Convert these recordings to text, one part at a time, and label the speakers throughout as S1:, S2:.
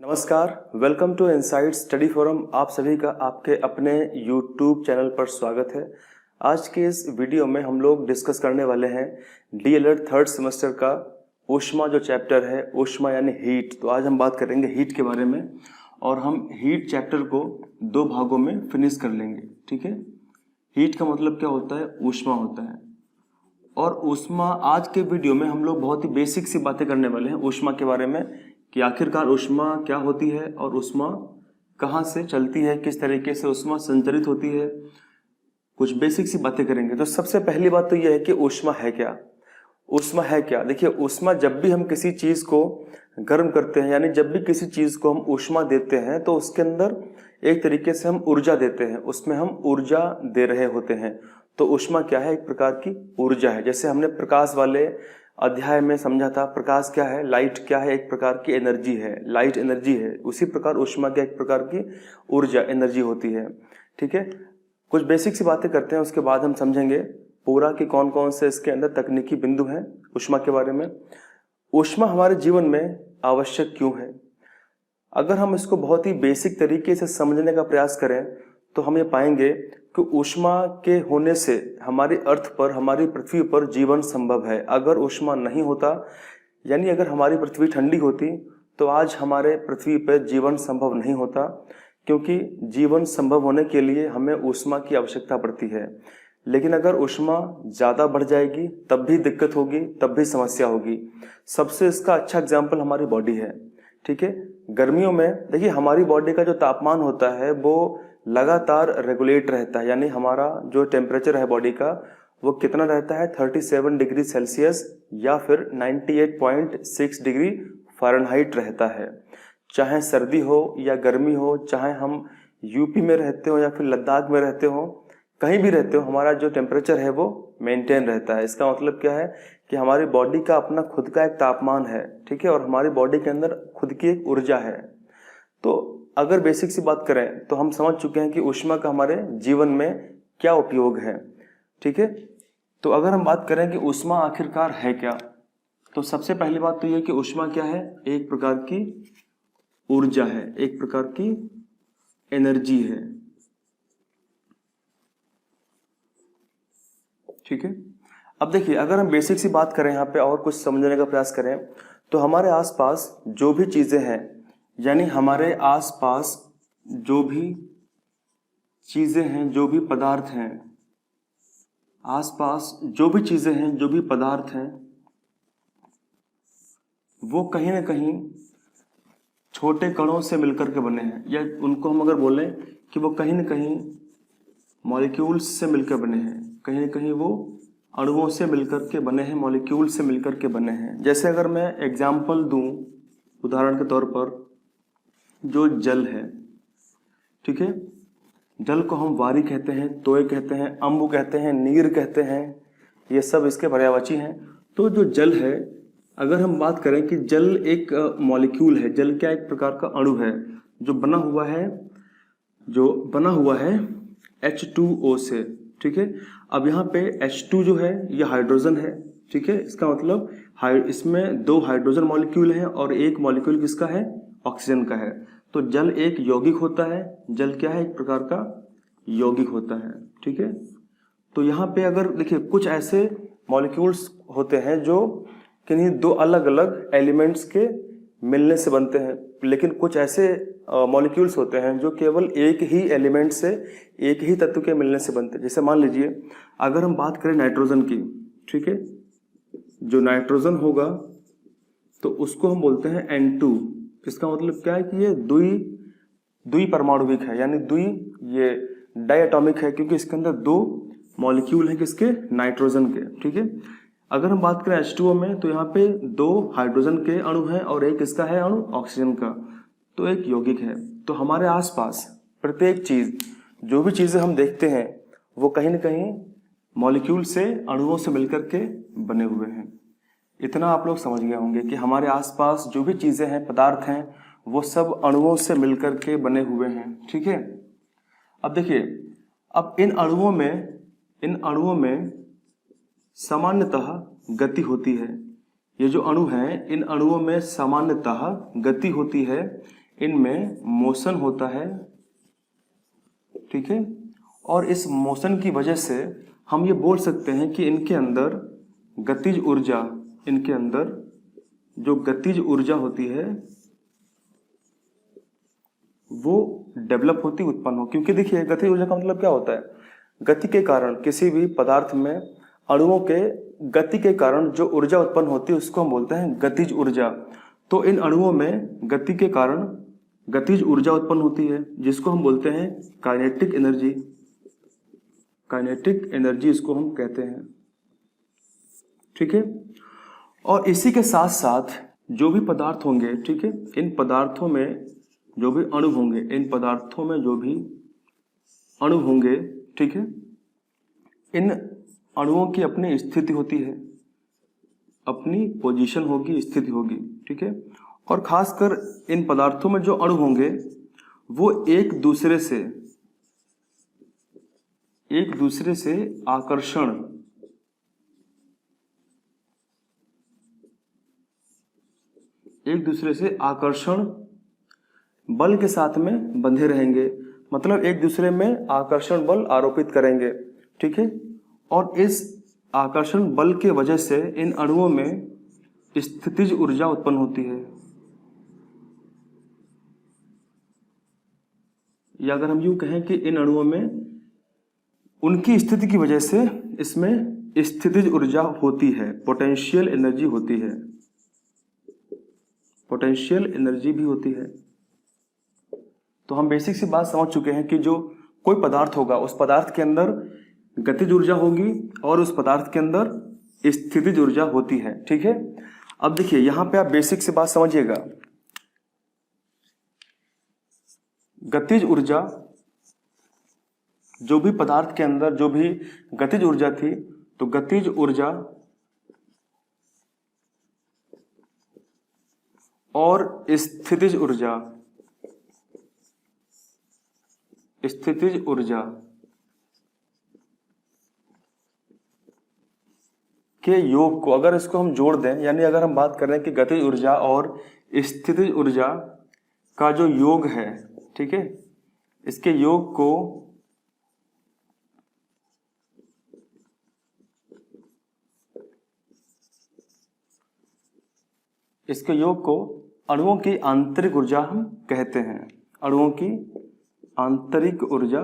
S1: नमस्कार, welcome to insight study forum. आप सभी का आपके अपने YouTube चैनल पर स्वागत है। आज के इस वीडियो में हम लोग डिस्कस करने वाले हैं DLED थर्ड सेमेस्टर का ऊष्मा जो चैप्टर है, ऊष्मा यानी हीट। तो आज हम बात करेंगे हीट के बारे में और हम हीट चैप्टर को दो भागों में फिनिश कर लेंगे। ठीक है, हीट का मतलब क्या होता है? ऊष्मा होता है। और ऊष्मा, आज के वीडियो में हम लोग बहुत ही बेसिक सी बातें करने वाले हैं ऊष्मा के बारे में कि आखिरकार ऊष्मा क्या होती है और ऊष्मा कहाँ से चलती है, किस तरीके से ऊष्मा संचरित होती है, कुछ बेसिक सी बातें करेंगे। तो सबसे पहली बात तो यह है कि ऊष्मा है क्या। ऊष्मा है क्या? देखिए, ऊष्मा, जब भी हम किसी चीज को गर्म करते हैं, यानी जब भी किसी चीज को हम ऊष्मा देते हैं तो उसके अंदर एक तरीके से हम ऊर्जा देते हैं, उसमें हम ऊर्जा दे रहे होते हैं। तो ऊष्मा क्या है? एक प्रकार की ऊर्जा है। जैसे हमने प्रकाश वाले अध्याय में समझा था, प्रकाश क्या है, लाइट क्या है, एक प्रकार की एनर्जी है, लाइट एनर्जी है। उसी प्रकार ऊष्मा क्या, एक प्रकार की ऊर्जा, एनर्जी होती है। ठीक है, कुछ बेसिक सी बातें करते हैं, उसके बाद हम समझेंगे पूरा कि कौन कौन से इसके अंदर तकनीकी बिंदु हैं ऊष्मा के बारे में। ऊष्मा हमारे जीवन में आवश्यक क्यों है? अगर हम इसको बहुत ही बेसिक तरीके से समझने का प्रयास करें तो हम ये पाएंगे कि ऊष्मा के होने से हमारी अर्थ पर, हमारी पृथ्वी पर जीवन संभव है। अगर ऊष्मा नहीं होता, यानी अगर हमारी पृथ्वी ठंडी होती, तो आज हमारे पृथ्वी पर जीवन संभव नहीं होता, क्योंकि जीवन संभव होने के लिए हमें ऊष्मा की आवश्यकता पड़ती है। लेकिन अगर ऊष्मा ज़्यादा बढ़ जाएगी तब भी दिक्कत होगी, तब भी समस्या होगी। सबसे इसका अच्छा एग्जाम्पल हमारी बॉडी है। ठीक है, गर्मियों में देखिए हमारी बॉडी का जो तापमान होता है वो लगातार रेगुलेट रहता है, यानी हमारा जो टेम्परेचर है बॉडी का वो कितना रहता है, 37 डिग्री सेल्सियस या फिर 98.6 डिग्री फ़ारेनहाइट रहता है। चाहे सर्दी हो या गर्मी हो, चाहे हम यूपी में रहते हो या फिर लद्दाख में रहते हो, कहीं भी रहते हो, हमारा जो टेम्परेचर है वो मेंटेन रहता है। इसका मतलब क्या है कि हमारी बॉडी का अपना खुद का एक तापमान है। ठीक है, और हमारी बॉडी के अंदर खुद की एक ऊर्जा है। तो अगर बेसिक सी बात करें तो हम समझ चुके हैं कि ऊष्मा का हमारे जीवन में क्या उपयोग है। ठीक है, तो अगर हम बात करें कि ऊष्मा आखिरकार है क्या, तो सबसे पहली बात तो यह कि ऊष्मा क्या है? एक प्रकार की ऊर्जा है, एक प्रकार की एनर्जी है। ठीक है, अब देखिए अगर हम बेसिक सी बात करें यहाँ पे और कुछ समझने का प्रयास करें तो हमारे आसपास जो भी चीजें हैं, यानी हमारे आसपास जो भी चीजें हैं, जो भी पदार्थ हैं, आसपास जो भी चीजें हैं, जो भी पदार्थ हैं, वो कहीं ना कहीं छोटे कणों से मिलकर के बने हैं, या उनको हम अगर बोलें कि वो कहीं ना कहीं मॉलिक्यूल्स से मिलकर बने हैं, कहीं ना कहीं वो अणुओं से मिलकर के बने हैं, मॉलिक्यूल से मिलकर के बने हैं। जैसे अगर मैं एग्जाम्पल दूं, उदाहरण के तौर पर जो जल है, ठीक है, जल को हम वारी कहते हैं, तोय कहते हैं, अम्बु कहते हैं, नीर कहते हैं, ये सब इसके पर्यायवाची हैं। तो जो जल है, अगर हम बात करें कि जल एक मॉलिक्यूल है, जल क्या एक प्रकार का अणु है जो बना हुआ है H2O से। ठीक है, अब यहाँ पे H2 जो है ये हाइड्रोजन है। ठीक है, इसका मतलब इसमें दो हाइड्रोजन मॉलिक्यूल हैं और एक मॉलिक्यूल किसका है? ऑक्सीजन का है। तो जल एक यौगिक होता है। जल क्या है? एक प्रकार का यौगिक होता है। ठीक है, तो यहाँ पे अगर देखिए कुछ ऐसे मॉलिक्यूल्स होते हैं जो किन्हीं दो अलग अलग एलिमेंट्स के मिलने से बनते हैं, लेकिन कुछ ऐसे मॉलिक्यूल्स होते हैं जो केवल एक ही एलिमेंट से, एक ही तत्व के मिलने से बनते हैं। जैसे मान लीजिए अगर हम बात करें नाइट्रोजन की, ठीक है, जो नाइट्रोजन होगा तो उसको हम बोलते हैं N2। इसका मतलब क्या है कि ये द्वि परमाणुविक है, यानी ये डायटॉमिक है, क्योंकि इसके अंदर दो मॉलिक्यूल हैं किसके? नाइट्रोजन के। ठीक है, अगर हम बात करें H2O में तो यहाँ पे दो हाइड्रोजन के अणु हैं और एक इसका है अणु ऑक्सीजन का, तो एक यौगिक है। तो हमारे आसपास प्रत्येक चीज, जो भी चीजें हम देखते हैं वो कहीं ना कहीं मॉलिक्यूल से, अणुओं से मिलकर के बने हुए हैं। इतना आप लोग समझ गए होंगे कि हमारे आसपास जो भी चीजें हैं, पदार्थ हैं, वो सब अणुओं से मिलकर के बने हुए हैं। ठीक है, अब देखिए, अब इन अणुओं में सामान्यतः गति होती है। ये जो अणु हैं, इन अणुओं में सामान्यतः गति होती है। इनमें मोशन होता है, ठीक है। और इस मोशन की वजह से हम ये बोल सकते हैं कि इनके अंदर गतिज ऊर्जा, इनके अंदर जो गतिज ऊर्जा होती है वो डेवलप होती, उत्पन्न हो। क्योंकि देखिए गतिज ऊर्जा का मतलब क्या होता है, गति के कारण किसी भी पदार्थ में अणुओं के गति के कारण जो ऊर्जा उत्पन्न होती है उसको हम बोलते हैं गतिज ऊर्जा। तो इन अणुओं में गति के कारण गतिज ऊर्जा उत्पन्न होती है जिसको हम बोलते हैं काइनेटिक एनर्जी। काइनेटिक एनर्जी इसको हम कहते हैं, ठीक है। और इसी के साथ साथ जो भी पदार्थ होंगे, ठीक है, इन पदार्थों में जो भी अणु होंगे, इन पदार्थों में जो भी अणु होंगे, ठीक है, इन अणुओं की अपनी स्थिति होती है, अपनी पोजीशन होगी, स्थिति होगी, ठीक है। और खासकर इन पदार्थों में जो अणु होंगे वो एक दूसरे से आकर्षण, एक दूसरे से आकर्षण बल के साथ में बंधे रहेंगे। मतलब एक दूसरे में आकर्षण बल आरोपित करेंगे, ठीक है। और इस आकर्षण बल के वजह से इन अणुओं में स्थितिज ऊर्जा उत्पन्न होती है, या अगर हम यूं कहें कि इन अणुओं में उनकी स्थिति की वजह से इसमें स्थितिज ऊर्जा होती है, पोटेंशियल एनर्जी होती है, पोटेंशियल एनर्जी भी होती है। तो हम बेसिक सी बात समझ चुके हैं कि जो कोई पदार्थ होगा उस पदार्थ के अंदर गतिज ऊर्जा होगी और उस पदार्थ के अंदर स्थितिज ऊर्जा होती है, ठीक है। अब देखिए यहां पे आप बेसिक सी बात समझिएगा, गतिज ऊर्जा, जो भी पदार्थ के अंदर जो भी गतिज ऊर्जा थी, तो गतिज ऊर्जा और स्थितिज ऊर्जा, स्थितिज ऊर्जा के योग को अगर इसको हम जोड़ दें, यानी अगर हम बात कर रहे हैं कि गतिज ऊर्जा और स्थितिज ऊर्जा का जो योग है, ठीक है, इसके योग को अणुओं की आंतरिक ऊर्जा हम कहते हैं। अणुओं की आंतरिक ऊर्जा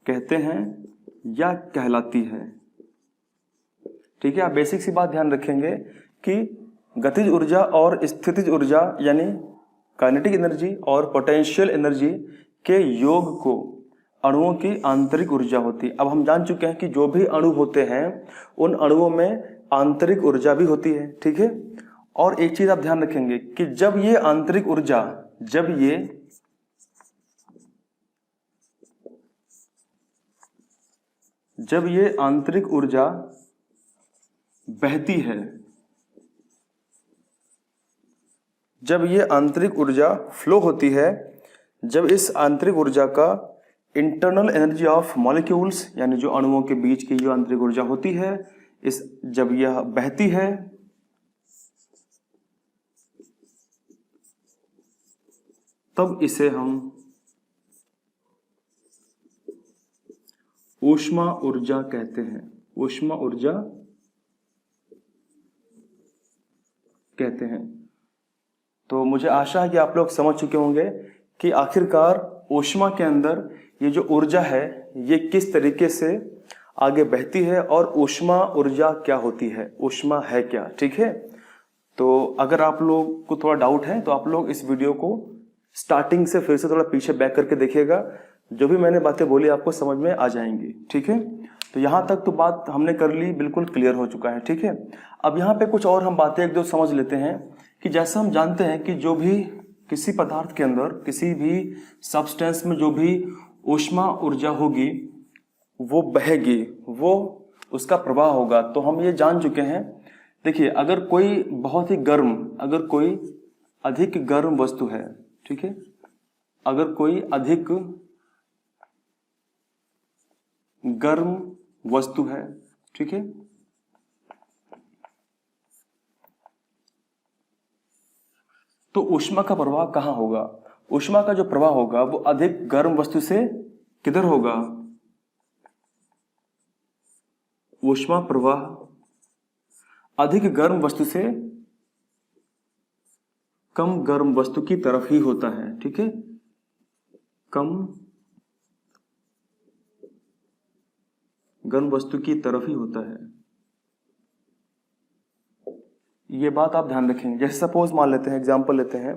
S1: कहते हैं या कहलाती है, ठीक है। आप बेसिक सी बात ध्यान रखेंगे कि गतिज ऊर्जा और स्थितिज ऊर्जा यानी काइनेटिक एनर्जी और पोटेंशियल एनर्जी के योग को अणुओं की आंतरिक ऊर्जा होती है। अब हम जान चुके हैं कि जो भी अणु होते हैं उन अणुओं में आंतरिक ऊर्जा भी होती है, ठीक है। और एक चीज आप ध्यान रखेंगे कि जब ये आंतरिक ऊर्जा, जब ये आंतरिक ऊर्जा बहती है, जब ये आंतरिक ऊर्जा फ्लो होती है, जब इस आंतरिक ऊर्जा का इंटरनल एनर्जी ऑफ मॉलिक्यूल्स यानी जो अणुओं के बीच की जो आंतरिक ऊर्जा होती है, जब यह बहती है तब इसे हम ऊष्मा ऊर्जा कहते हैं, ऊष्मा ऊर्जा कहते हैं। तो मुझे आशा है कि आप लोग समझ चुके होंगे कि आखिरकार ऊष्मा के अंदर ये जो ऊर्जा है ये किस तरीके से आगे बहती है और ऊष्मा ऊर्जा क्या होती है, ऊष्मा है क्या, ठीक है। तो अगर आप लोग को थोड़ा डाउट है तो आप लोग इस वीडियो को स्टार्टिंग से फिर से थोड़ा पीछे बैक करके देखिएगा, जो भी मैंने बातें बोली आपको समझ में आ जाएंगी, ठीक है। तो यहाँ तक तो बात हमने कर ली, बिल्कुल क्लियर हो चुका है, ठीक है। अब यहाँ पे कुछ और हम बातें एक दो समझ लेते हैं कि जैसा हम जानते हैं कि जो भी किसी पदार्थ के अंदर, किसी भी सब्सटेंस में जो भी ऊष्मा ऊर्जा होगी वो बहेगी, वो उसका प्रवाह होगा। तो हम ये जान चुके हैं, देखिए अगर कोई बहुत ही गर्म, अगर कोई अधिक गर्म वस्तु है, ठीक है, अगर कोई अधिक गर्म वस्तु है, ठीक है, तो ऊष्मा का प्रवाह कहाँ होगा? ऊष्मा का जो प्रवाह होगा वो अधिक गर्म वस्तु से किधर होगा? ऊष्मा प्रवाह अधिक गर्म वस्तु से कम गर्म वस्तु की तरफ ही होता है, ठीक है। कम गर्म वस्तु की तरफ ही होता है, ये बात आप ध्यान रखेंगे। जैसे सपोज मान लेते हैं, एग्जांपल लेते हैं,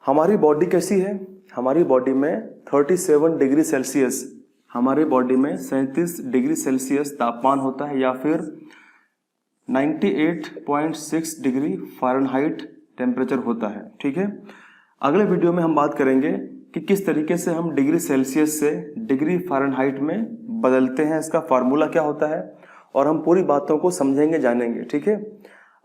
S1: हमारी बॉडी कैसी है? हमारी बॉडी में 37 डिग्री सेल्सियस, हमारे बॉडी में 37 डिग्री सेल्सियस तापमान होता है, या फिर 98.6 डिग्री फ़ारेनहाइट टेम्परेचर होता है, ठीक है। अगले वीडियो में हम बात करेंगे कि किस तरीके से हम डिग्री सेल्सियस से डिग्री फ़ारेनहाइट में बदलते हैं, इसका फार्मूला क्या होता है, और हम पूरी बातों को समझेंगे, जानेंगे, ठीक है।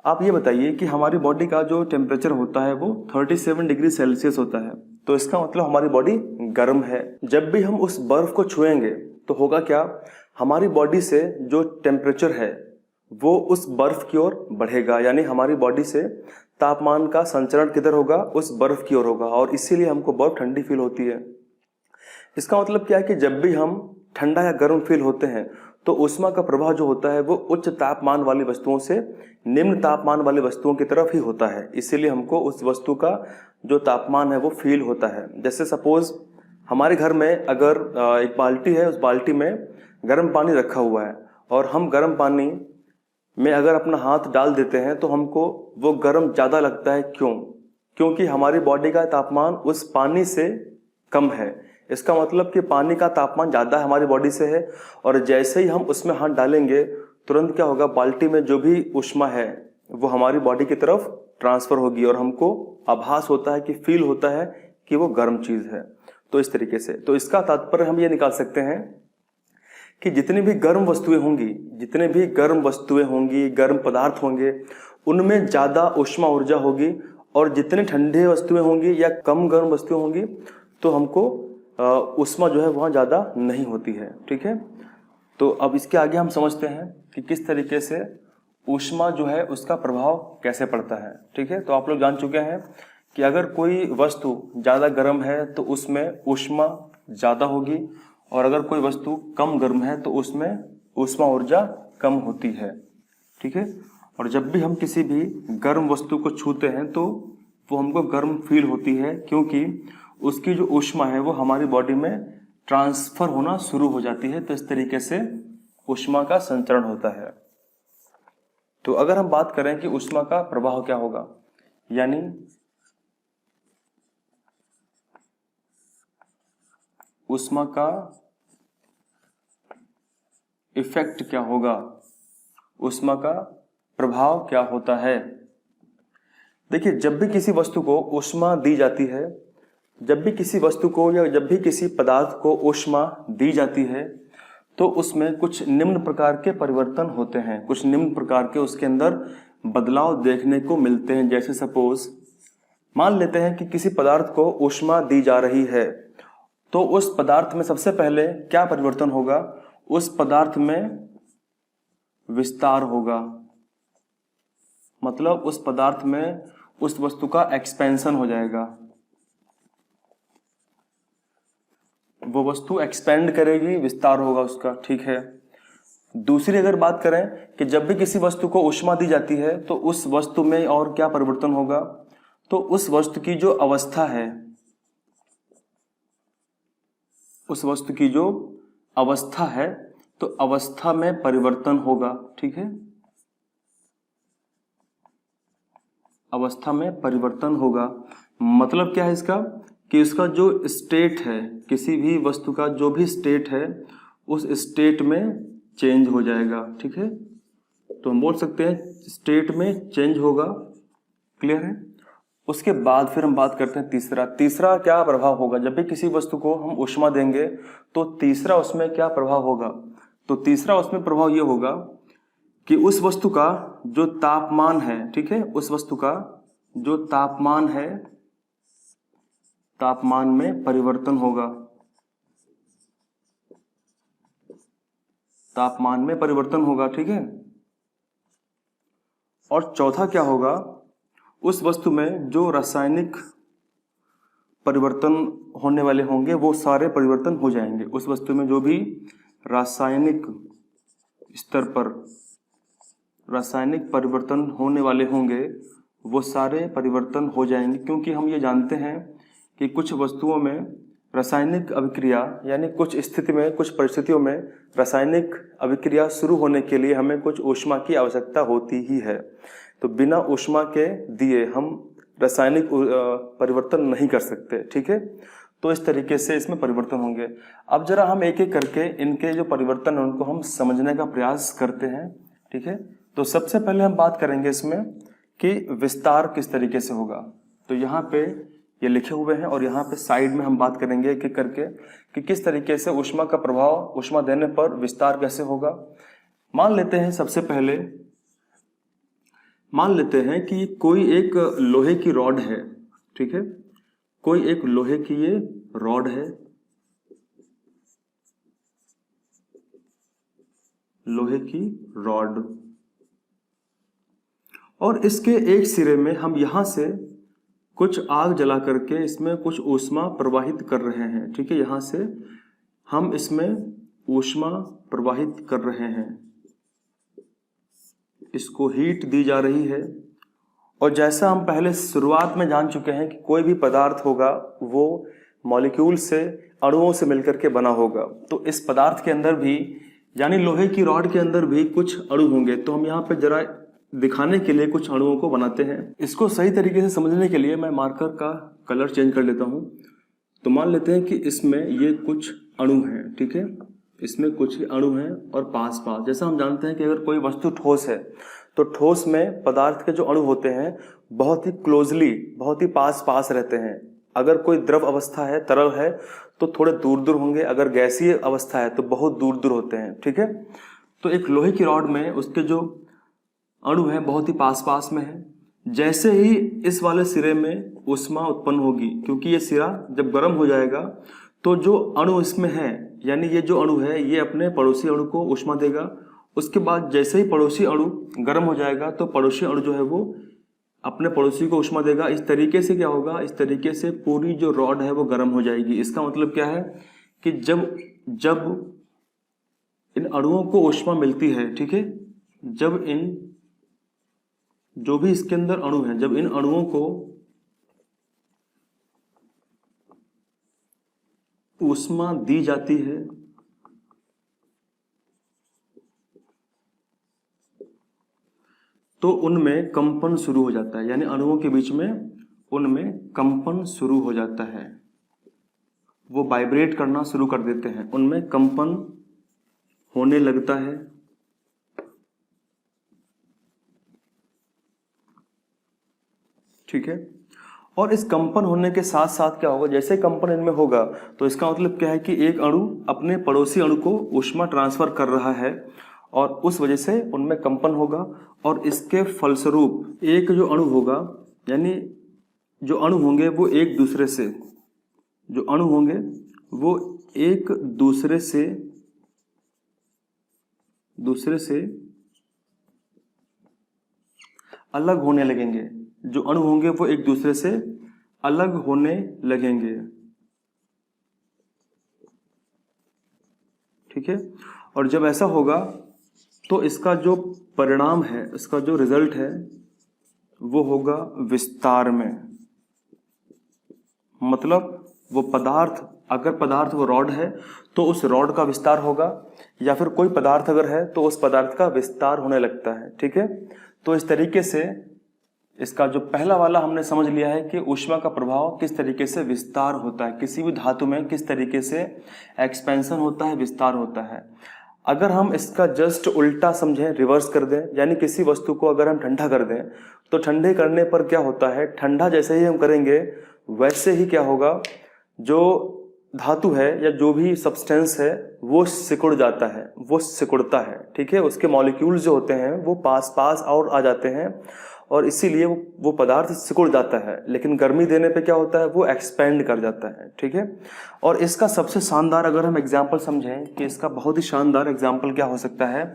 S1: आप ये बताइए कि हमारी बॉडी का जो टेम्परेचर होता है वो 37 डिग्री सेल्सियस होता है, तो इसका मतलब हमारी बॉडी गर्म है। जब भी हम उस बर्फ को छुएंगे तो होगा क्या? हमारी बॉडी से जो टेम्परेचर है वो उस बर्फ की ओर बढ़ेगा, यानी हमारी बॉडी से तापमान का संचरण किधर होगा? उस बर्फ की ओर होगा, और इसीलिए हमको बर्फ ठंडी फील होती है। इसका मतलब क्या है कि जब भी हम ठंडा या गर्म फील होते हैं तो ऊष्मा का प्रवाह जो होता है वो उच्च तापमान वाली वस्तुओं से निम्न तापमान वाली वस्तुओं की तरफ ही होता है, इसीलिए हमको उस वस्तु का जो तापमान है वो फील होता है। जैसे सपोज हमारे घर में अगर एक बाल्टी है, उस बाल्टी में गर्म पानी रखा हुआ है, और हम गर्म पानी में अगर अपना हाथ डाल देते हैं तो हमको वो गर्म ज़्यादा लगता है। क्यों? क्योंकि हमारी बॉडी का तापमान उस पानी से कम है। इसका मतलब कि पानी का तापमान ज़्यादा हमारी बॉडी से है, और जैसे ही हम उसमें हाथ डालेंगे तुरंत क्या होगा? बाल्टी में जो भी ऊष्मा है वो हमारी बॉडी की तरफ ट्रांसफ़र होगी, और हमको आभास होता है कि फील होता है कि वो गर्म चीज़ है। तो इस तरीके से, तो इसका तात्पर्य हम ये निकाल सकते हैं कि जितनी भी गर्म वस्तुएं होंगी, जितने भी गर्म वस्तुएं होंगी, गर्म पदार्थ होंगे, उनमें ज़्यादा ऊष्मा ऊर्जा होगी, और जितने ठंडे वस्तुएं होंगी या कम गर्म वस्तुएं होंगी तो हमको ऊष्मा जो है वहाँ ज़्यादा नहीं होती है, ठीक है। तो अब इसके आगे हम समझते हैं कि किस तरीके से ऊष्मा जो है उसका प्रभाव कैसे पड़ता है, ठीक है। तो आप लोग जान चुके हैं कि अगर कोई वस्तु ज़्यादा गर्म है तो उसमें ऊष्मा ज़्यादा होगी, और अगर कोई वस्तु कम गर्म है तो उसमें ऊष्मा ऊर्जा कम होती है, ठीक है। और जब भी हम किसी भी गर्म वस्तु को छूते हैं तो वो हमको गर्म फील होती है, क्योंकि उसकी जो ऊष्मा है वो हमारी बॉडी में ट्रांसफर होना शुरू हो जाती है। तो इस तरीके से ऊष्मा का संचरण होता है। तो अगर हम बात करें कि ऊष्मा का प्रवाह क्या होगा, यानी ऊष्मा का इफेक्ट क्या होगा, ऊष्मा का प्रभाव क्या होता है। देखिए, जब भी किसी वस्तु को ऊष्मा दी जाती है, जब भी किसी वस्तु को या जब भी किसी पदार्थ को ऊष्मा दी जाती है तो उसमें कुछ निम्न प्रकार के परिवर्तन होते हैं, कुछ निम्न प्रकार के उसके अंदर बदलाव देखने को मिलते हैं। जैसे सपोज मान लेते हैं कि किसी पदार्थ को ऊष्मा दी जा रही है, तो उस पदार्थ में सबसे पहले क्या परिवर्तन होगा? उस पदार्थ में विस्तार होगा, मतलब उस पदार्थ में उस वस्तु का एक्सपेंशन हो जाएगा, वो वस्तु एक्सपेंड करेगी, विस्तार होगा उसका, ठीक है। दूसरी अगर बात करें कि जब भी किसी वस्तु को ऊष्मा दी जाती है तो उस वस्तु में और क्या परिवर्तन होगा? तो उस वस्तु की जो अवस्था है, उस वस्तु की जो अवस्था है तो अवस्था में परिवर्तन होगा, ठीक है। अवस्था में परिवर्तन होगा, मतलब क्या है इसका? कि उसका जो स्टेट है, किसी भी वस्तु का जो भी स्टेट है उस स्टेट में चेंज हो जाएगा, ठीक है। तो हम बोल सकते हैं स्टेट में चेंज होगा, क्लियर है। उसके बाद फिर हम बात करते हैं तीसरा क्या प्रभाव होगा? जब भी किसी वस्तु को हम ऊष्मा देंगे तो तीसरा उसमें क्या प्रभाव होगा? तो तीसरा उसमें प्रभाव ये होगा कि उस वस्तु का जो तापमान है, ठीक है, उस वस्तु का जो तापमान है, तापमान में परिवर्तन होगा, तापमान में परिवर्तन होगा, ठीक है। और चौथा क्या होगा? उस वस्तु में जो रासायनिक परिवर्तन होने वाले होंगे वो सारे परिवर्तन हो जाएंगे। उस वस्तु में जो भी रासायनिक स्तर पर रासायनिक परिवर्तन होने वाले होंगे वो सारे परिवर्तन हो जाएंगे, क्योंकि हम ये जानते हैं कि कुछ वस्तुओं में रासायनिक अभिक्रिया यानी कुछ स्थिति में, कुछ परिस्थितियों में रासायनिक अभिक्रिया शुरू होने के लिए हमें कुछ ऊष्मा की आवश्यकता होती ही है। तो बिना ऊष्मा के दिए हम रासायनिक परिवर्तन नहीं कर सकते, ठीक है। तो इस तरीके से इसमें परिवर्तन होंगे। अब जरा हम एक एक करके इनके जो परिवर्तन है उनको हम समझने का प्रयास करते हैं, ठीक है। तो सबसे पहले हम बात करेंगे इसमें कि विस्तार किस तरीके से होगा। तो यहाँ पे ये लिखे हुए हैं और यहाँ पे साइड में हम बात करेंगे एक एक करके कि किस तरीके से ऊष्मा का प्रभाव ऊष्मा देने पर विस्तार कैसे होगा। मान लेते हैं सबसे पहले मान लेते हैं कि कोई एक लोहे की रॉड है, ठीक है। कोई एक लोहे की ये रॉड है, लोहे की रॉड, और इसके एक सिरे में हम यहां से कुछ आग जला करके इसमें कुछ ऊष्मा प्रवाहित कर रहे हैं, ठीक है। यहां से हम इसमें ऊष्मा प्रवाहित कर रहे हैं, इसको हीट दी जा रही है। और जैसा हम पहले शुरुआत में जान चुके हैं कि कोई भी पदार्थ होगा वो मॉलिक्यूल से, अणुओं से मिलकर के बना होगा। तो इस पदार्थ के अंदर भी यानी लोहे की रॉड के अंदर भी कुछ अणु होंगे। तो हम यहाँ पे जरा दिखाने के लिए कुछ अणुओं को बनाते हैं। इसको सही तरीके से समझने के लिए मैं मार्कर का कलर चेंज कर लेता हूँ। तो मान लेते हैं कि इसमें ये कुछ अणु हैं, ठीक है। इसमें कुछ अणु हैं और पास पास, जैसा हम जानते हैं कि अगर कोई वस्तु ठोस है तो ठोस में पदार्थ के जो अणु होते हैं बहुत ही क्लोजली, बहुत ही पास पास रहते हैं। अगर कोई द्रव अवस्था है, तरल है, तो थोड़े दूर दूर होंगे, अगर गैसीय अवस्था है तो बहुत दूर दूर होते हैं, ठीक है। तो एक लोहे की रॉड में उसके जो अणु हैं बहुत ही पास पास में है। जैसे ही इस वाले सिरे में ऊष्मा उत्पन्न होगी, क्योंकि ये सिरा जब गर्म हो जाएगा तो जो अणु इसमें है यानी ये जो अणु है ये अपने पड़ोसी अणु को ऊष्मा देगा। उसके बाद जैसे ही पड़ोसी अणु गर्म हो जाएगा तो पड़ोसी अणु जो है वो अपने पड़ोसी को ऊष्मा देगा। इस तरीके से क्या होगा, इस तरीके से पूरी जो रॉड है वो गर्म हो जाएगी। इसका मतलब क्या है कि जब इन अणुओं को ऊष्मा मिलती है, ठीक है, जब इन जो भी इसके अंदर अणु हैं, जब इन अणुओं को ऊष्मा दी जाती है तो उनमें कंपन शुरू हो जाता है, यानी अणुओं के बीच में उनमें कंपन शुरू हो जाता है। वो वाइब्रेट करना शुरू कर देते हैं, उनमें कंपन होने लगता है। ठीक है। और इस कंपन होने के साथ साथ क्या होगा, जैसे कंपन इनमें होगा तो इसका मतलब क्या है कि एक अणु अपने पड़ोसी अणु को ऊष्मा ट्रांसफर कर रहा है और उस वजह से उनमें कंपन होगा। और इसके फलस्वरूप एक जो अणु होगा, यानी जो अणु होंगे वो एक दूसरे से, जो अणु होंगे वो एक दूसरे से अलग होने लगेंगे। जो अणु होंगे वो एक दूसरे से अलग होने लगेंगे, ठीक है। और जब ऐसा होगा तो इसका जो परिणाम है, इसका जो रिजल्ट है वो होगा विस्तार में। मतलब वो पदार्थ, अगर पदार्थ वो रॉड है तो उस रॉड का विस्तार होगा, या फिर कोई पदार्थ अगर है तो उस पदार्थ का विस्तार होने लगता है, ठीक है। तो इस तरीके से इसका जो पहला वाला हमने समझ लिया है कि ऊष्मा का प्रभाव किस तरीके से विस्तार होता है, किसी भी धातु में किस तरीके से एक्सपेंशन होता है, विस्तार होता है। अगर हम इसका जस्ट उल्टा समझें, रिवर्स कर दें, यानी किसी वस्तु को अगर हम ठंडा कर दें तो ठंडे करने पर क्या होता है, ठंडा जैसे ही हम करेंगे वैसे ही क्या होगा, जो धातु है या जो भी सब्सटेंस है वो सिकुड़ जाता है, वो सिकुड़ता है, ठीक है। उसके मॉलिक्यूल्स जो होते हैं वो पास पास और आ जाते हैं और इसीलिए वो पदार्थ सिकुड़ जाता है। लेकिन गर्मी देने पे क्या होता है, वो एक्सपेंड कर जाता है, ठीक है। और इसका सबसे शानदार अगर हम एग्जाम्पल समझें कि इसका बहुत ही शानदार एग्जाम्पल क्या हो सकता है,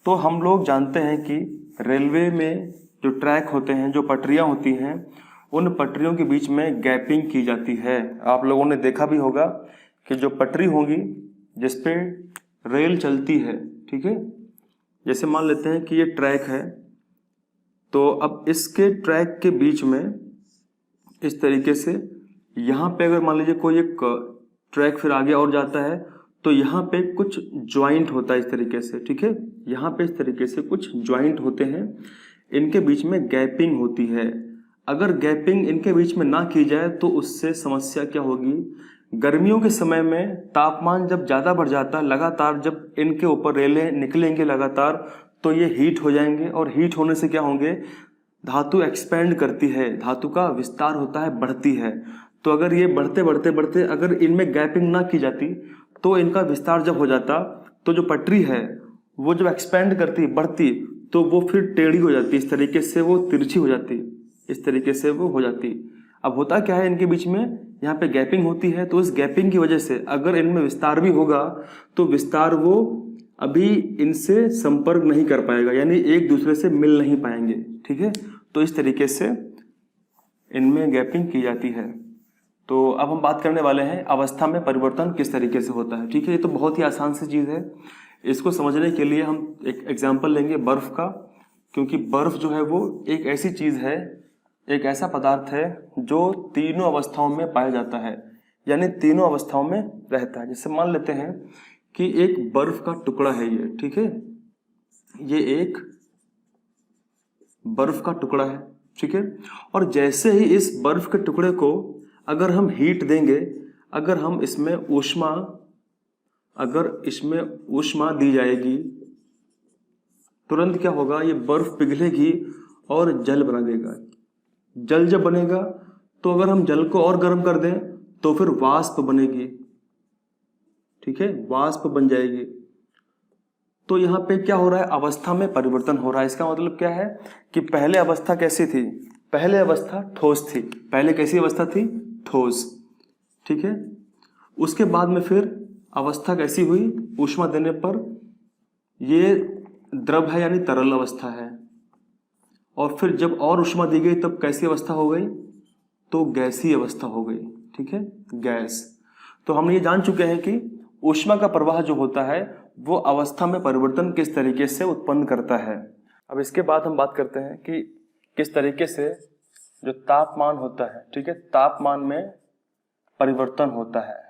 S1: तो हम लोग जानते हैं कि रेलवे में जो ट्रैक होते हैं, जो पटरियां होती हैं, उन पटरियों के बीच में गैपिंग की जाती है। आप लोगों ने देखा भी होगा कि जो पटरी होगी जिसपे रेल चलती है, ठीक है, जैसे मान लेते हैं कि ये ट्रैक है, तो अब इसके ट्रैक के बीच में इस तरीके से यहाँ पे अगर मान लीजिए कोई एक ट्रैक फिर आगे और जाता है, तो यहाँ पे कुछ ज्वाइंट होता है इस तरीके से, ठीक है, यहाँ पे इस तरीके से कुछ ज्वाइंट होते हैं, इनके बीच में गैपिंग होती है। अगर गैपिंग इनके बीच में ना की जाए तो उससे समस्या क्या होगी, गर्मियों के समय में तापमान जब ज़्यादा बढ़ जाता है, लगातार जब इनके ऊपर रेलें निकलेंगे लगातार, तो ये हीट हो जाएंगे, और हीट होने से क्या होंगे, धातु एक्सपेंड करती है, धातु का विस्तार होता है, बढ़ती है। तो अगर ये बढ़ते बढ़ते बढ़ते अगर इनमें गैपिंग ना की जाती तो इनका विस्तार जब हो जाता, तो जो पटरी है वो जब एक्सपेंड करती, बढ़ती, तो वो फिर टेढ़ी हो जाती, इस तरीके से वो तिरछी हो जाती, इस तरीके से वो हो जाती। अब होता क्या है, इनके बीच में यहाँ पे गैपिंग होती है, तो इस गैपिंग की वजह से अगर इनमें विस्तार भी होगा तो विस्तार वो अभी इनसे संपर्क नहीं कर पाएगा, यानी एक दूसरे से मिल नहीं पाएंगे, ठीक है। तो इस तरीके से इनमें गैपिंग की जाती है। तो अब हम बात करने वाले हैं अवस्था में परिवर्तन किस तरीके से होता है, ठीक है। ये तो बहुत ही आसान सी चीज़ है, इसको समझने के लिए हम एक एग्जाम्पल लेंगे बर्फ का, क्योंकि बर्फ जो है वो एक ऐसी चीज़ है, एक ऐसा पदार्थ है जो तीनों अवस्थाओं में पाया जाता है, यानी तीनों अवस्थाओं में रहता है। जैसे मान लेते हैं कि एक बर्फ का टुकड़ा है ये, ठीक है, ये एक बर्फ का टुकड़ा है, ठीक है। और जैसे ही इस बर्फ के टुकड़े को अगर हम हीट देंगे, अगर हम इसमें ऊष्मा, अगर इसमें ऊष्मा दी जाएगी, तुरंत क्या होगा, ये बर्फ पिघलेगी और जल बना देगा। जल जब बनेगा तो अगर हम जल को और गर्म कर दें तो फिर वाष्प बनेगी, ठीक है, वाष्प बन जाएगी। तो यहाँ पे क्या हो रहा है, अवस्था में परिवर्तन हो रहा है। इसका मतलब क्या है कि पहले अवस्था कैसी थी, पहले अवस्था ठोस थी, पहले कैसी अवस्था थी, ठोस, ठीक है। उसके बाद में फिर अवस्था कैसी हुई, ऊष्मा देने पर ये द्रव है यानी तरल अवस्था है, और फिर जब और ऊष्मा दी गई तब कैसी अवस्था हो गई, तो गैसीय अवस्था हो गई, ठीक है, गैस। तो हम ये जान चुके हैं कि ऊष्मा का प्रवाह जो होता है वो अवस्था में परिवर्तन किस तरीके से उत्पन्न करता है। अब इसके बाद हम बात करते हैं कि किस तरीके से जो तापमान होता है, ठीक है, तापमान में परिवर्तन होता है।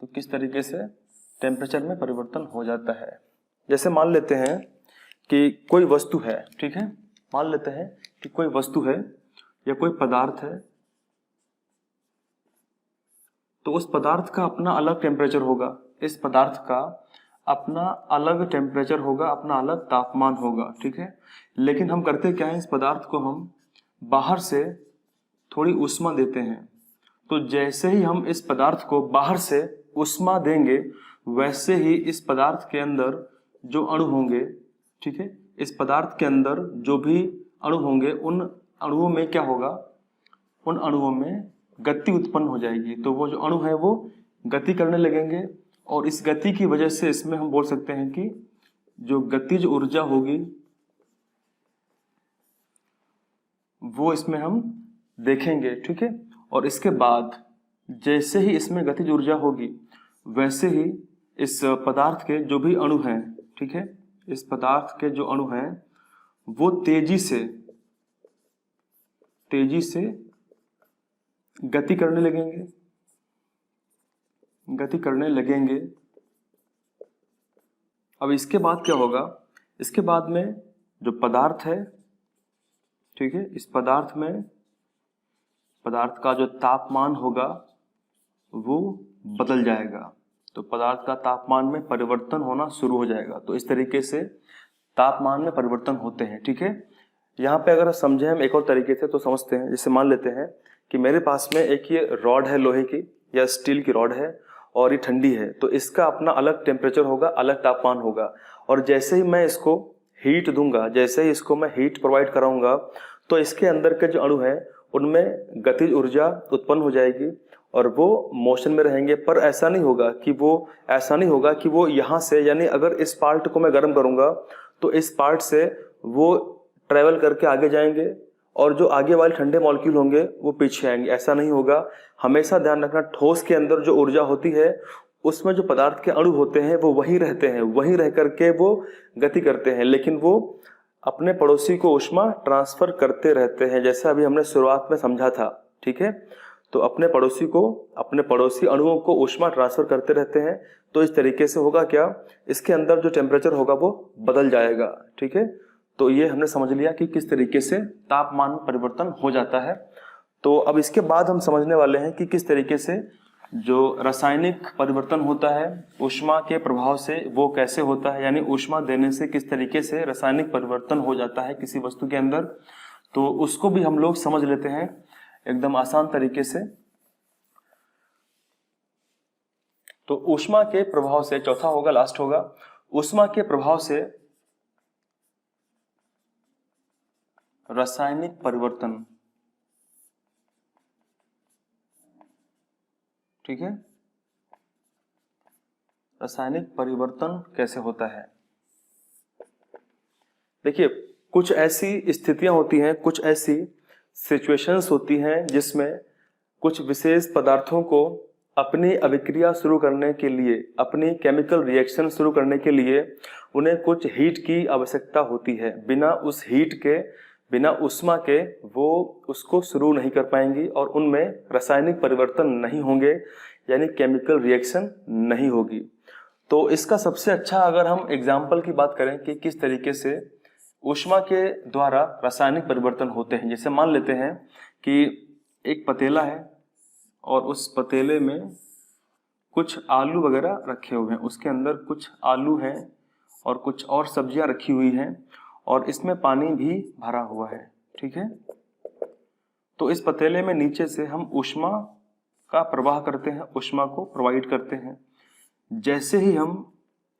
S1: तो किस तरीके से टेम्परेचर में परिवर्तन हो जाता है। जैसे मान लेते हैं कि कोई वस्तु है, ठीक है, मान लेते हैं कि कोई वस्तु है या कोई पदार्थ है, तो उस पदार्थ का अपना अलग टेम्परेचर होगा, इस पदार्थ का अपना अलग टेम्परेचर होगा, अपना अलग तापमान होगा, ठीक है। लेकिन हम करते क्या है, इस पदार्थ को हम बाहर से थोड़ी ऊष्मा देते हैं। तो जैसे ही हम इस पदार्थ को बाहर से ऊष्मा देंगे, वैसे ही इस पदार्थ के अंदर जो अणु होंगे, ठीक है, इस पदार्थ के अंदर जो भी अणु होंगे, उन अणुओं में क्या होगा, उन अणुओं में गति उत्पन्न हो जाएगी। तो वो जो अणु है वो गति करने लगेंगे, और इस गति की वजह से इसमें हम बोल सकते हैं कि जो गतिज ऊर्जा होगी वो इसमें हम देखेंगे, ठीक है। और इसके बाद जैसे ही इसमें गतिज ऊर्जा होगी, वैसे ही इस पदार्थ के जो भी अणु हैं, ठीक है, इस पदार्थ के जो अणु हैं वो तेजी से गति करने लगेंगे। अब इसके बाद क्या होगा, इसके बाद में जो पदार्थ है, ठीक है, इस पदार्थ में पदार्थ का जो तापमान होगा वो बदल जाएगा। तो पदार्थ का तापमान में परिवर्तन होना शुरू हो जाएगा। तो इस तरीके से तापमान में परिवर्तन होते हैं, ठीक है। यहाँ पे अगर समझें हम एक और तरीके से तो समझते हैं। जैसे मान लेते हैं कि मेरे पास में एक ये रॉड है, लोहे की या स्टील की रॉड है, और ये ठंडी है, तो इसका अपना अलग टेम्परेचर होगा, अलग तापमान होगा। और जैसे ही मैं इसको हीट दूंगा, जैसे ही इसको मैं हीट प्रोवाइड कराऊंगा, तो इसके अंदर के जो अणु हैं उनमें गतिज ऊर्जा उत्पन्न हो जाएगी, और वो मोशन में रहेंगे, पर ऐसा नहीं होगा कि वो यहाँ से, यानी अगर इस पार्ट को मैं गर्म करूंगा तो इस पार्ट से वो ट्रेवल करके आगे जाएंगे और जो आगे वाले ठंडे मॉलिक्यूल होंगे वो पीछे आएंगे। ऐसा नहीं होगा। हमेशा ध्यान रखना, ठोस के अंदर जो ऊर्जा होती है उसमें जो पदार्थ के अणु होते हैं वो वहीं रहते हैं, वहीं रह करके वो गति करते हैं, लेकिन वो अपने पड़ोसी को ऊष्मा ट्रांसफर करते रहते हैं, जैसा अभी हमने शुरुआत में समझा था। ठीक है, तो अपने पड़ोसी अणुओं को ऊष्मा ट्रांसफर करते रहते हैं। तो इस तरीके से होगा क्या, इसके अंदर जो टेम्परेचर होगा वो बदल जाएगा। ठीक है, तो ये हमने समझ लिया कि किस तरीके से तापमान में परिवर्तन हो जाता है। तो अब इसके बाद हम समझने वाले हैं कि किस तरीके से जो रासायनिक परिवर्तन होता है ऊष्मा के प्रभाव से वो कैसे होता है, यानी ऊष्मा देने से किस तरीके से रासायनिक परिवर्तन हो जाता है किसी वस्तु के अंदर। तो उसको भी हम लोग समझ लेते हैं एकदम आसान तरीके से। तो ऊष्मा के प्रभाव से, चौथा होगा, लास्ट होगा, ऊष्मा के प्रभाव से रासायनिक परिवर्तन। ठीक है, रासायनिक परिवर्तन कैसे होता है। देखिए, कुछ ऐसी स्थितियां होती हैं, कुछ ऐसी सिचुएशंस होती हैं जिसमें कुछ विशेष पदार्थों को अपनी अभिक्रिया शुरू करने के लिए, अपनी केमिकल रिएक्शन शुरू करने के लिए उन्हें कुछ हीट की आवश्यकता होती है। बिना उस हीट के, बिना ऊष्मा के वो उसको शुरू नहीं कर पाएंगी और उनमें रासायनिक परिवर्तन नहीं होंगे, यानी केमिकल रिएक्शन नहीं होगी। तो इसका सबसे अच्छा अगर हम एग्जाम्पल की बात करें कि किस तरीके से ऊष्मा के द्वारा रासायनिक परिवर्तन होते हैं, जैसे मान लेते हैं कि एक पतीला है और उस पतीले में कुछ आलू वगैरह रखे हुए हैं, उसके अंदर कुछ आलू हैं और कुछ और सब्जियां रखी हुई हैं और इसमें पानी भी भरा हुआ है। ठीक है, तो इस पतीले में नीचे से हम ऊष्मा का प्रवाह करते हैं, ऊष्मा को प्रोवाइड करते हैं। जैसे ही हम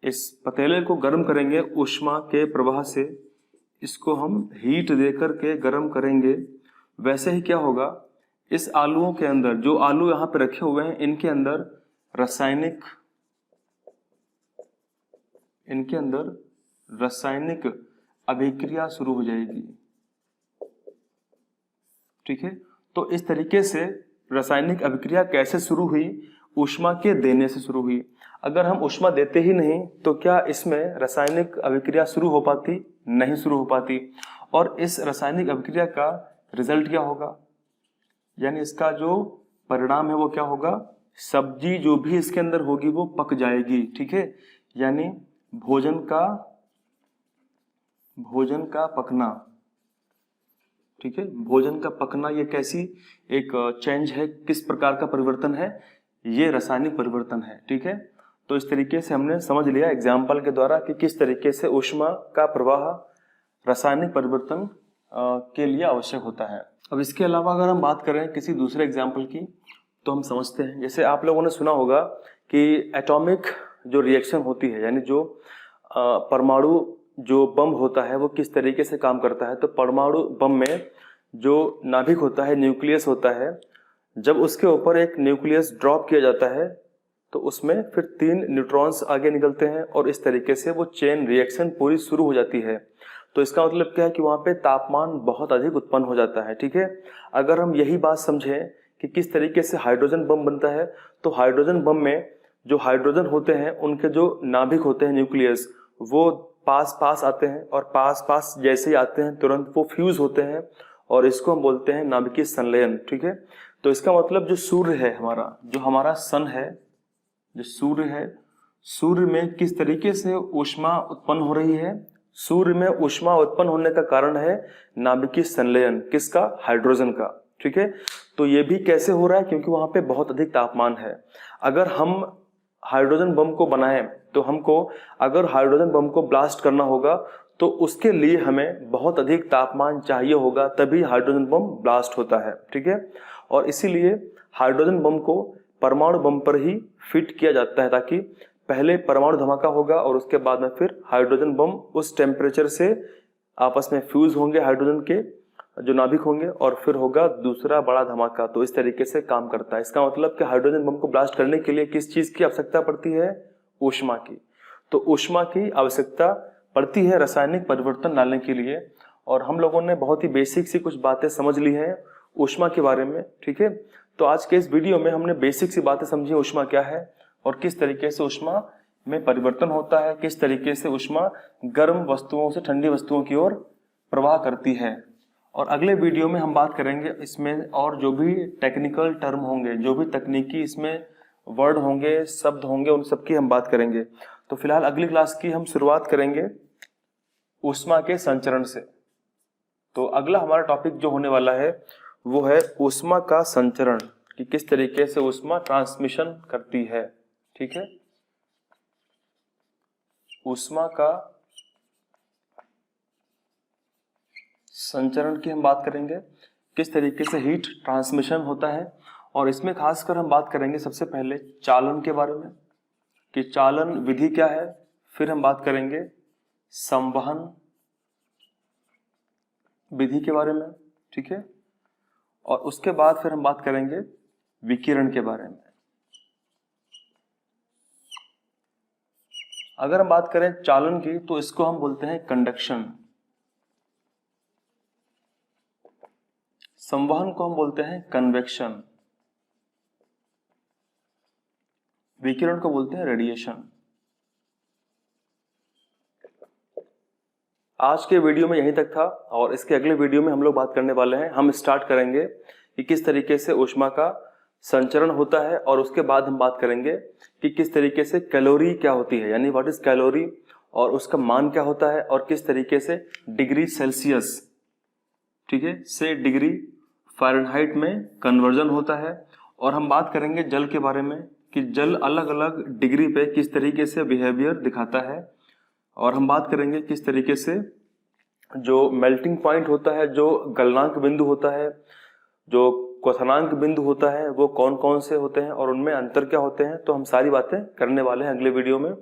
S1: इस पतीले को गर्म करेंगे ऊष्मा के प्रवाह से, इसको हम हीट देकर के गर्म करेंगे, वैसे ही क्या होगा, इस आलूओं के अंदर, जो आलू यहाँ पे रखे हुए हैं, इनके अंदर रासायनिक अभिक्रिया शुरू हो जाएगी। ठीक है, तो इस तरीके से रासायनिक अभिक्रिया कैसे शुरू हुई, ऊष्मा के देने से शुरू हुई। अगर हम ऊष्मा देते ही नहीं तो क्या इसमें रासायनिक अभिक्रिया शुरू हो पाती? नहीं शुरू हो पाती। और इस रासायनिक अभिक्रिया का रिजल्ट क्या होगा, यानी इसका जो परिणाम है वो क्या होगा, सब्जी जो भी इसके अंदर होगी वो पक जाएगी। ठीक है, यानी भोजन का पकना। ठीक है, भोजन का पकना, ये कैसी एक चेंज है, किस प्रकार का परिवर्तन है, ये रासायनिक परिवर्तन है। ठीक है, तो इस तरीके से हमने समझ लिया एग्जाम्पल के द्वारा कि किस तरीके से ऊष्मा का प्रवाह रासायनिक परिवर्तन के लिए आवश्यक होता है। अब इसके अलावा अगर हम बात करें किसी दूसरे एग्जाम्पल की तो हम समझते हैं, जैसे आप लोगों ने सुना होगा कि एटॉमिक जो रिएक्शन होती है, यानी जो परमाणु जो बम होता है वो किस तरीके से काम करता है। तो परमाणु बम में जो नाभिक होता है, न्यूक्लियस होता है, जब उसके ऊपर एक न्यूक्लियस ड्रॉप किया जाता है तो उसमें फिर 3 न्यूट्रॉन्स आगे निकलते हैं और इस तरीके से वो चेन रिएक्शन पूरी शुरू हो जाती है। तो इसका मतलब क्या है कि वहाँ पे तापमान बहुत अधिक उत्पन्न हो जाता है। ठीक है, अगर हम यही बात समझें कि किस तरीके से हाइड्रोजन बम बनता है, तो हाइड्रोजन बम में जो हाइड्रोजन होते हैं उनके जो नाभिक होते हैं, न्यूक्लियस, वो पास पास आते हैं और पास पास जैसे ही आते हैं तुरंत वो फ्यूज होते हैं और इसको हम बोलते हैं नाभिकीय संलयन। ठीक है, तो इसका मतलब जो सूर्य है हमारा, जो हमारा सन है, जो सूर्य है, सूर्य में किस तरीके से ऊष्मा उत्पन्न हो रही है, सूर्य में ऊष्मा उत्पन्न होने का कारण है नाभिकीय संलयन, किसका, हाइड्रोजन का। ठीक है, तो ये भी कैसे हो रहा है, क्योंकि वहां पे बहुत अधिक तापमान है। अगर हम हाइड्रोजन बम को बनाएं तो हमको, अगर हाइड्रोजन बम को ब्लास्ट करना होगा तो उसके लिए हमें बहुत अधिक तापमान चाहिए होगा, तभी हाइड्रोजन बम ब्लास्ट होता है। ठीक है, और इसीलिए हाइड्रोजन बम को परमाणु बम पर ही फिट किया जाता है, ताकि पहले परमाणु धमाका होगा और उसके बाद में फिर हाइड्रोजन बम उस टेम्परेचर से आपस में फ्यूज होंगे हाइड्रोजन के, जो नाभिक होंगे और फिर होगा दूसरा बड़ा धमाका। तो इस तरीके से काम करता है। इसका मतलब कि हाइड्रोजन बम को ब्लास्ट करने के लिए किस चीज की आवश्यकता पड़ती है? ऊष्मा की। तो ऊष्मा की आवश्यकता पड़ती है रासायनिक परिवर्तन लाने के लिए। और हम लोगों ने बहुत ही बेसिक सी कुछ बातें समझ ली हैं ऊष्मा के बारे में, ठीक है। तो आज के इस वीडियो में हमने बेसिक सी बातें समझी, ऊष्मा क्या है और किस तरीके से ऊष्मा में परिवर्तन होता है, किस तरीके से ऊष्मा गर्म वस्तुओं से ठंडी वस्तुओं की ओर प्रवाह करती है। और अगले वीडियो में हम बात करेंगे इसमें और जो भी टेक्निकल टर्म होंगे, जो भी तकनीकी इसमें वर्ड होंगे, शब्द होंगे, उन सब की हम बात करेंगे। तो फिलहाल अगली क्लास की हम शुरुआत करेंगे ऊष्मा के संचरण से। तो अगला हमारा टॉपिक जो होने वाला है वो है ऊष्मा का संचरण, कि किस तरीके से ऊष्मा ट्रांसमिशन करती है, ठीक है। ऊष्मा का संचरण की हम बात करेंगे, किस तरीके से हीट ट्रांसमिशन होता है। और इसमें खासकर हम बात करेंगे सबसे पहले चालन के बारे में, कि चालन विधि क्या है। फिर हम बात करेंगे संवहन विधि के बारे में, ठीक है। और उसके बाद फिर हम बात करेंगे विकिरण के बारे में। अगर हम बात करें चालन की तो इसको हम बोलते हैं कंडक्शन, संवहन को हम बोलते हैं कन्वेक्शन, विकिरण को बोलते हैं रेडिएशन। आज के वीडियो में यहीं तक था और इसके अगले वीडियो में हम लोग बात करने वाले हैं, हम स्टार्ट करेंगे कि किस तरीके से ऊष्मा का संचरण होता है। और उसके बाद हम बात करेंगे कि किस तरीके से कैलोरी क्या होती है, यानी व्हाट इज कैलोरी, और उसका मान क्या होता है, और किस तरीके से डिग्री सेल्सियस, ठीक है, से डिग्री फ़ारेनहाइट में कन्वर्जन होता है। और हम बात करेंगे जल के बारे में, कि जल अलग अलग डिग्री पे किस तरीके से बिहेवियर दिखाता है। और हम बात करेंगे किस तरीके से जो मेल्टिंग पॉइंट होता है, जो गलनांक बिंदु होता है, जो क्वथनांक बिंदु होता है, वो कौन कौन से होते हैं और उनमें अंतर क्या होते हैं। तो हम सारी बातें करने वाले हैं अगले वीडियो में।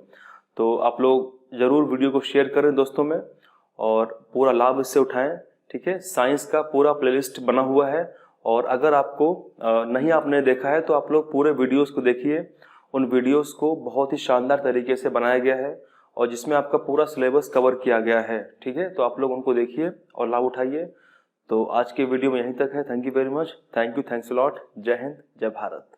S1: तो आप लोग जरूर वीडियो को शेयर करें दोस्तों में और पूरा लाभ इससे उठाएं, ठीक है। साइंस का पूरा प्लेलिस्ट बना हुआ है और अगर आपको नहीं आपने देखा है तो आप लोग पूरे वीडियोस को देखिए। उन वीडियोस को बहुत ही शानदार तरीके से बनाया गया है और जिसमें आपका पूरा सिलेबस कवर किया गया है, ठीक है। तो आप लोग उनको देखिए और लाभ उठाइए। तो आज के वीडियो में यहीं तक है। Thank you very much, thank you, thanks a lot. जय हिंद, जय भारत।